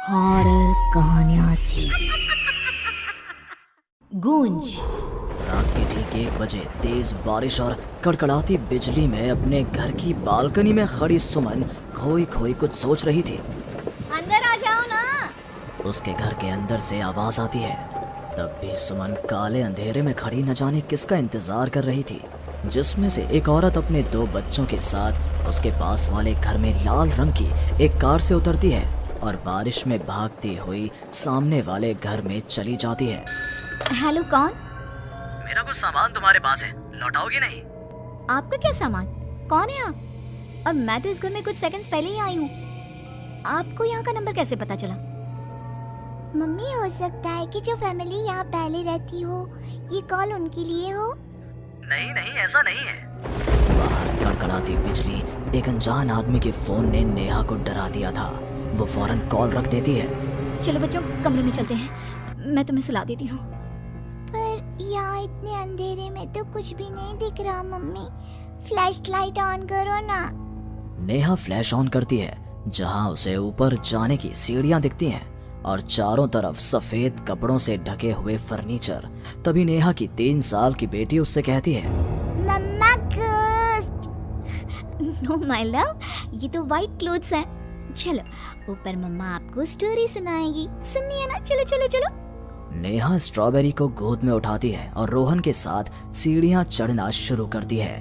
Horror कहानियाँ थी। गूंज। रात के ठीक 1 बजे तेज बारिश और कड़कड़ाती बिजली में अपने घर की बालकनी में खड़ी सुमन खोई खोई कुछ सोच रही थी। अंदर आ जाओ ना। उसके घर के अंदर से आवाज आती है। तब भी सुमन काले अंधेरे में खड़ी न जाने किसका इंतजार कर रही थी, जिसमें से एक औरत अपने 2 बच्चों के साथ उसके पास वाले घर में लाल रंग की एक कार से उतरती है और बारिश में भागती हुई सामने वाले घर में चली जाती है। हेलो, कौन? मेरा कुछ सामान तुम्हारे पास है, लौटाओगे नहीं? आपका क्या सामान? कौन है आप? और मैं तो इस घर में कुछ सेकंड्स पहले ही आई हूँ। आपको यहाँ का नंबर कैसे पता चला? मम्मी, हो सकता है कि जो फैमिली यहाँ पहले रहती हो, ये कॉल उनके लिए हो। नहीं नहीं, ऐसा नहीं है। बाहर कड़कड़ाती बिजली एक अनजान आदमी के फोन ने नेहा को डरा दिया था। वो फौरन कॉल रख देती है। चलो बच्चों, कमरे में चलते हैं, मैं तुम्हें सुला देती हूँ। पर यहाँ इतने अंधेरे में तो कुछ भी नहीं दिख रहा मम्मी। फ्लैश लाइट ऑन करो ना। नेहा फ्लैश ऑन करती है, जहाँ उसे ऊपर जाने की सीढ़ियाँ दिखती हैं और चारों तरफ सफेद कपड़ों से ढके हुए फर्नीचर। तभी नेहा की 3 साल की बेटी उससे कहती है, मम्मा घोस्ट। नो माय लव, ये तो वाइट क्लोथ्स हैं। चलो ऊपर, मम्मा आपको स्टोरी सुनाएगी, सुनिए ना। चलो चलो चलो। नेहा स्ट्रॉबेरी को गोद में उठाती है और रोहन के साथ सीढ़ियां चढ़ना शुरू करती है।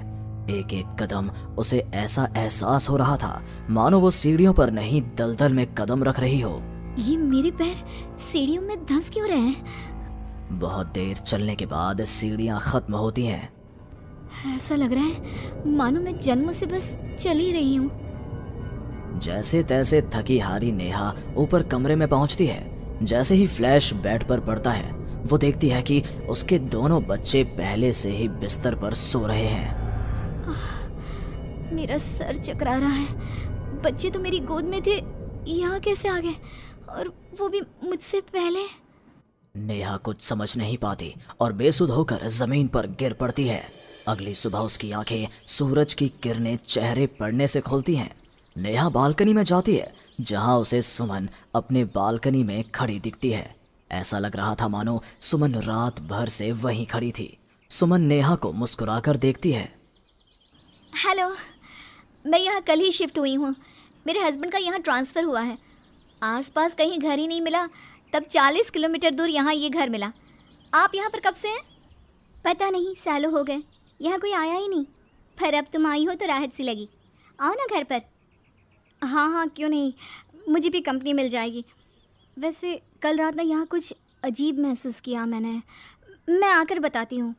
एक एक कदम उसे ऐसा एहसास हो रहा था मानो वो सीढ़ियों पर नहीं दलदल में कदम रख रही हो। ये मेरे पैर सीढ़ियों में धंस क्यों रहे हैं? बहुत देर चलने के बाद सीढ़ियां खत्म होती हैं। ऐसा लग रहा है मानो मैं जन्म से बस चल ही रही हूँ। जैसे तैसे थकी हारी नेहा ऊपर कमरे में पहुंचती है। जैसे ही फ्लैश बेड पर पड़ता है, वो देखती है कि उसके दोनों बच्चे पहले से ही बिस्तर पर सो रहे हैं। मेरा सर चकरा रहा है। बच्चे तो मेरी गोद में थे, यहाँ कैसे आ गए? और वो भी मुझसे पहले। नेहा कुछ समझ नहीं पाती और बेसुध होकर जमीन पर गिर पड़ती है। अगली सुबह उसकी आंखें सूरज की किरणें चेहरे पड़ने से खुलती हैं। नेहा बालकनी में जाती है, जहां उसे सुमन अपने बालकनी में खड़ी दिखती है। ऐसा लग रहा था मानो सुमन रात भर से वहीं खड़ी थी। सुमन नेहा को मुस्कुराकर देखती है। हेलो, मैं यहाँ कल ही शिफ्ट हुई हूँ। मेरे हस्बैंड का यहाँ ट्रांसफ़र हुआ है। आसपास कहीं घर ही नहीं मिला, तब 40 किलोमीटर दूर यहाँ ये घर मिला। आप यहाँ पर कब से हैं? पता नहीं, सालों हो गए, यहाँ कोई आया ही नहीं। पर अब तुम आई हो तो राहत सी लगी। आओ ना घर पर। हाँ हाँ, क्यों नहीं, मुझे भी कंपनी मिल जाएगी। वैसे कल रात ना यहाँ कुछ अजीब महसूस किया मैंने। मैं आकर बताती हूँ।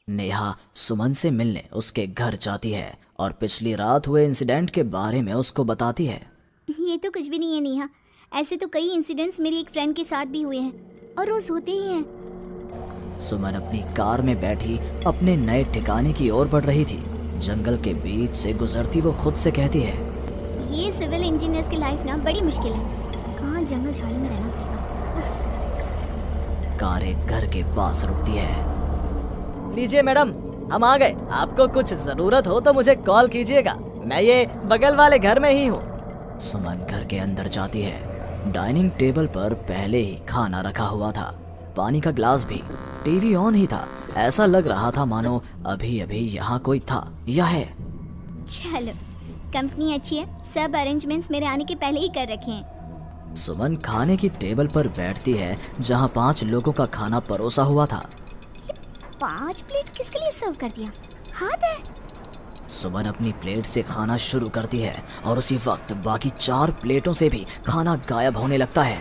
नेहा सुमन से मिलने उसके घर जाती है और पिछली रात हुए इंसिडेंट के बारे में उसको बताती है। ये तो कुछ भी नहीं है नेहा। ऐसे तो कई इंसिडेंट्स मेरी एक फ्रेंड के साथ भी हुए हैं और रोज होते ही हैं। सुमन अपनी कार में बैठी अपने नए ठिकाने की ओर बढ़ रही थी। जंगल के बीच से गुजरती वो खुद से कहती है, ये सिविल इंजीनियर्स की लाइफ ना बड़ी मुश्किल है। कहाँ जंगल झाड़ी में रहना पड़ेगा। कार एक घर के पास रुकती है। लीजिए मैडम, हम आ गए। आपको कुछ जरूरत हो तो मुझे कॉल कीजिएगा, मैं ये बगल वाले घर में ही हूँ। सुमन घर के अंदर जाती है। डाइनिंग टेबल पर पहले ही खाना रखा हुआ था, पानी का ग्लास भी, टीवी ऑन ही था। ऐसा लग रहा था मानो अभी अभी यहाँ कोई था या है। चलो, कंपनी अच्छी है, सब अरेंजमेंट्स मेरे आने के पहले ही कर रखे हैं। सुमन खाने की टेबल पर बैठती है, जहाँ 5 लोगों का खाना परोसा हुआ था। 5 प्लेट किसके लिए सर्व कर दिया? हाथ है। सुमन अपनी प्लेट से खाना शुरू करती है और उसी वक्त बाकी 4 प्लेटों से भी खाना गायब होने लगता है।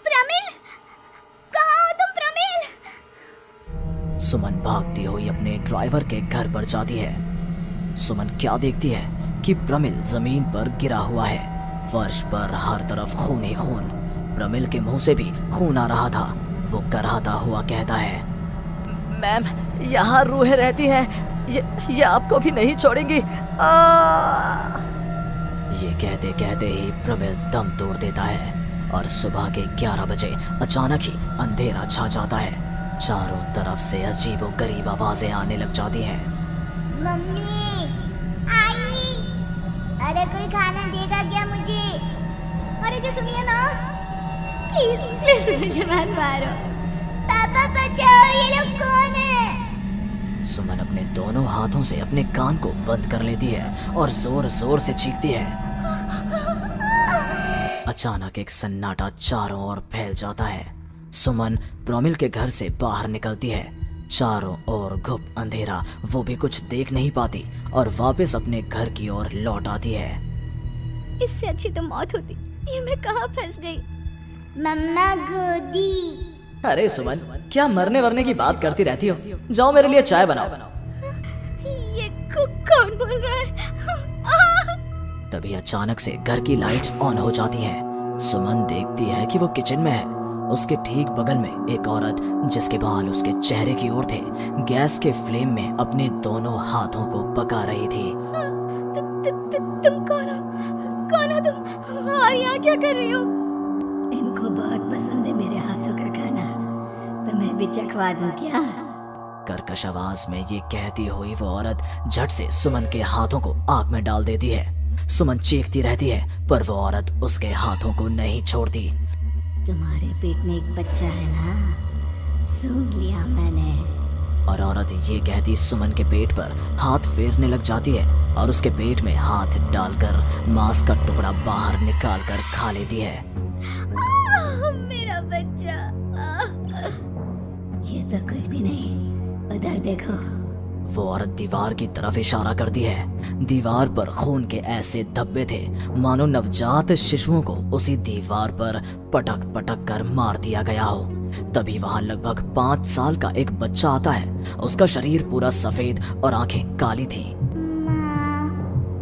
प्रमिल, कहाँ हो तुम प्रमिल? सुमन भागती हुई अपने ड्राइवर के घर पर जाती है। सुमन क्या देखती है कि प्रमिल जमीन पर गिरा हुआ है। फर्श पर हर तरफ खून ही खून। प्रमिल के मुंह से भी खून आ रहा था। वो कराहता हुआ कहता है, मैम, यहाँ रूहें रहती हैं, ये आपको भी नहीं छोड़ेंगी। ये कहते कहते ही प्रमिल दम तोड़ देता है और सुबह के 11 बजे अचानक ही अंधेरा छा जाता है। चारों तरफ से अजीबोगरीब आवाजें आने लग जाती हैं। मम्मी आई, अरे कोई खाना देगा क्या मुझे? अरे मुझे सुनिए ना। प्लीज प्लीज मुझे मत मारो। पापा बचाओ, ये लोग कौन है? सुमन अपने दोनों हाथों से अपने कान को बंद कर लेती है और जोर जोर से चीखती है। अचानक एक सन्नाटा चारों ओर फैल जाता है। सुमन प्रोमिल के घर से बाहर निकलती है। चारों ओर घुप अंधेरा, वो भी कुछ देख नहीं पाती और वापस अपने घर की ओर लौट आती है। इससे अच्छी तो मौत होती। ये मैं कहाँ फंस गई? मम्मा गोदी। अरे सुमन, क्या मरने वरने की बात करती रहती हो? जाओ मेरे लिए चाय बनाओ। ये कौन बोल रहा है? तभी अचानक से घर की लाइट्स ऑन हो जाती हैं। सुमन देखती है कि वो किचन में है। उसके ठीक बगल में एक औरत, जिसके बाल उसके चेहरे की ओर थे, गैस के फ्लेम में अपने दोनों हाथों को पका रही थी। तुम कौन हो? कौन हो तुम? और यहाँ क्या कर रही हो? इनको बहुत पसंद है मेरे हाथों का खाना, तुम्हें भी चखवा दूं क्या? कर्कश आवाज में ये कहती हुई वो औरत झट से सुमन के हाथों को आग में डाल देती है। सुमन चीखती रहती है पर वो औरत उसके हाथों को नहीं छोड़ती। तुम्हारे पेट में एक बच्चा है ना, सूंघ लिया मैंने। और औरत ये कहती सुमन के पेट पर हाथ फेरने लग जाती है और उसके पेट में हाथ डालकर मांस का टुकड़ा बाहर निकाल कर खा लेती है। मेरा बच्चा। ये तो कुछ भी नहीं, उधर देखो। वो औरत दीवार की तरफ इशारा करती है। दीवार पर खून के ऐसे धब्बे थे मानो नवजात शिशुओं को उसी दीवार पर पटक पटक कर मार दिया गया हो। तभी वहां लगभग 5 साल का एक बच्चा आता है। उसका शरीर पूरा सफेद और आंखें काली थी। माँ,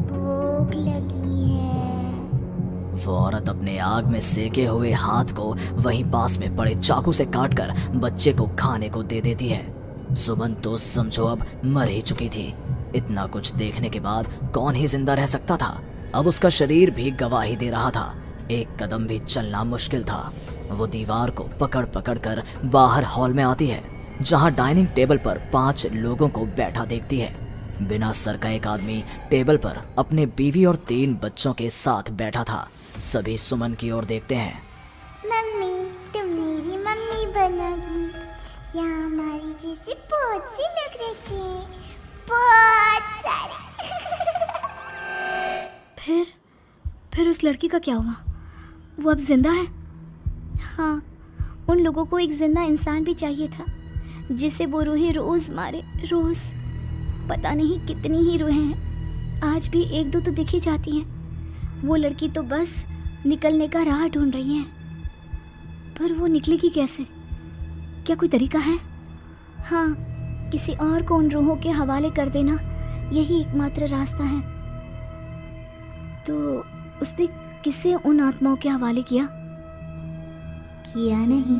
भूख लगी है। वो औरत अपने आग में सेके हुए हाथ को वहीं पास में पड़े चाकू से काटकर बच्चे को खाने को दे देती है। सुमन तो समझो अब मर ही चुकी थी। इतना कुछ देखने के बाद कौन ही जिंदा रह सकता था? अब उसका शरीर भी गवाही दे रहा था। एक कदम भी चलना मुश्किल था। वो दीवार को पकड़ पकड़ कर बाहर हॉल में आती है, जहां डाइनिंग टेबल पर 5 लोगों को बैठा देखती है। बिना सर का एक आदमी टेबल पर अपने बीवी और 3 बच्चों के साथ बैठा था। सभी सुमन की ओर देखते हैं। मम्मी, तुम मेरी मम्मी बनोगी। यहाँ हमारी जैसे बहुत से लोग रहते हैं, बहुत सारे। फिर उस लड़की का क्या हुआ? वो अब जिंदा है? हाँ, उन लोगों को एक जिंदा इंसान भी चाहिए था जिसे वो रूहें रोज मारे, रोज। पता नहीं कितनी ही रूहें हैं, आज भी 1-2 तो दिखी जाती हैं। वो लड़की तो बस निकलने का राह ढूंढ रही है, पर वो निकलेगी कैसे? क्या कोई तरीका है? हाँ, किसी और को उन रूहों के हवाले कर देना, यही एकमात्र रास्ता है। तो उसने किसे उन आत्माओं के हवाले किया? किया नहीं,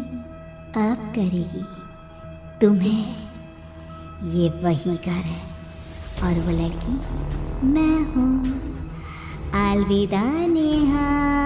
अब करेगी। तुम्हें ये वही घर है और वो लड़की मैं हूँ। अलविदा नेहा।